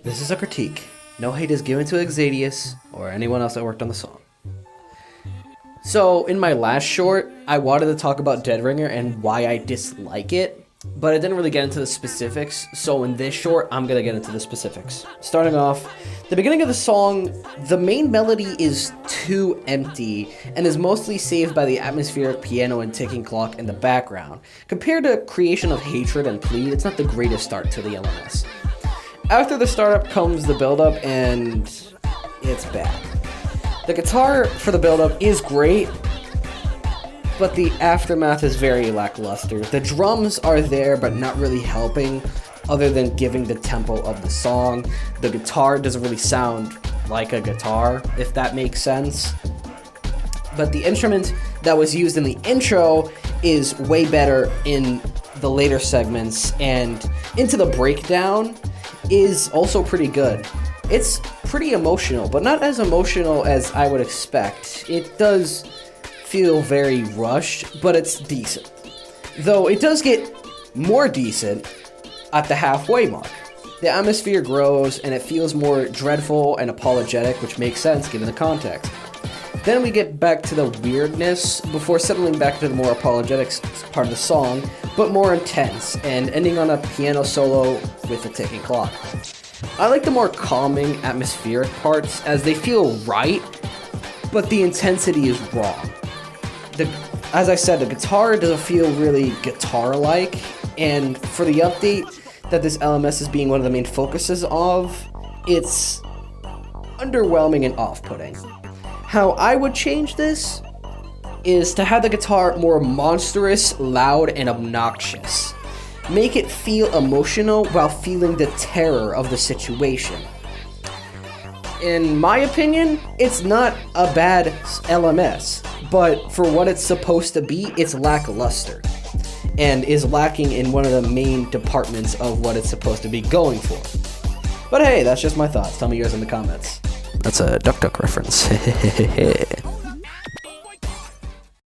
This is a critique. No hate is given to Exadius or anyone else that worked on the song. So, in my last short, I wanted to talk about Dead Ringer and why I dislike it, but I didn't really get into the specifics, so in this short, I'm gonna get into the specifics. Starting off, the beginning of the song, the main melody is too empty and is mostly saved by the atmospheric piano and ticking clock in the background. Compared to Creation of Hatred and Plead, it's not the greatest start to the LMS. After the startup comes the buildup, and it's bad. The guitar for the buildup is great, but the aftermath is very lackluster. The drums are there, but not really helping, other than giving the tempo of the song. The guitar doesn't really sound like a guitar, if that makes sense. But the instrument that was used in the intro is way better in the later segments, and into the breakdown is also pretty good. It's pretty emotional, but not as emotional as I would expect. It does feel very rushed, but it's decent. Though it does get more decent at the halfway mark. The atmosphere grows and it feels more dreadful and apologetic, which makes sense given the context. Then we get back to the weirdness before settling back to the more apologetic part of the song, but more intense, and ending on a piano solo with a ticking clock. I like the more calming, atmospheric parts as they feel right, but the intensity is wrong. As I said, the guitar doesn't feel really guitar-like, and for the update that this LMS is being one of the main focuses of, it's underwhelming and off-putting. How I would change this is to have the guitar more monstrous, loud, and obnoxious. Make it feel emotional while feeling the terror of the situation. In my opinion, it's not a bad LMS, but for what it's supposed to be, it's lackluster, and is lacking in one of the main departments of what it's supposed to be going for. But hey, that's just my thoughts. Tell me yours in the comments. That's a Duck Duck reference.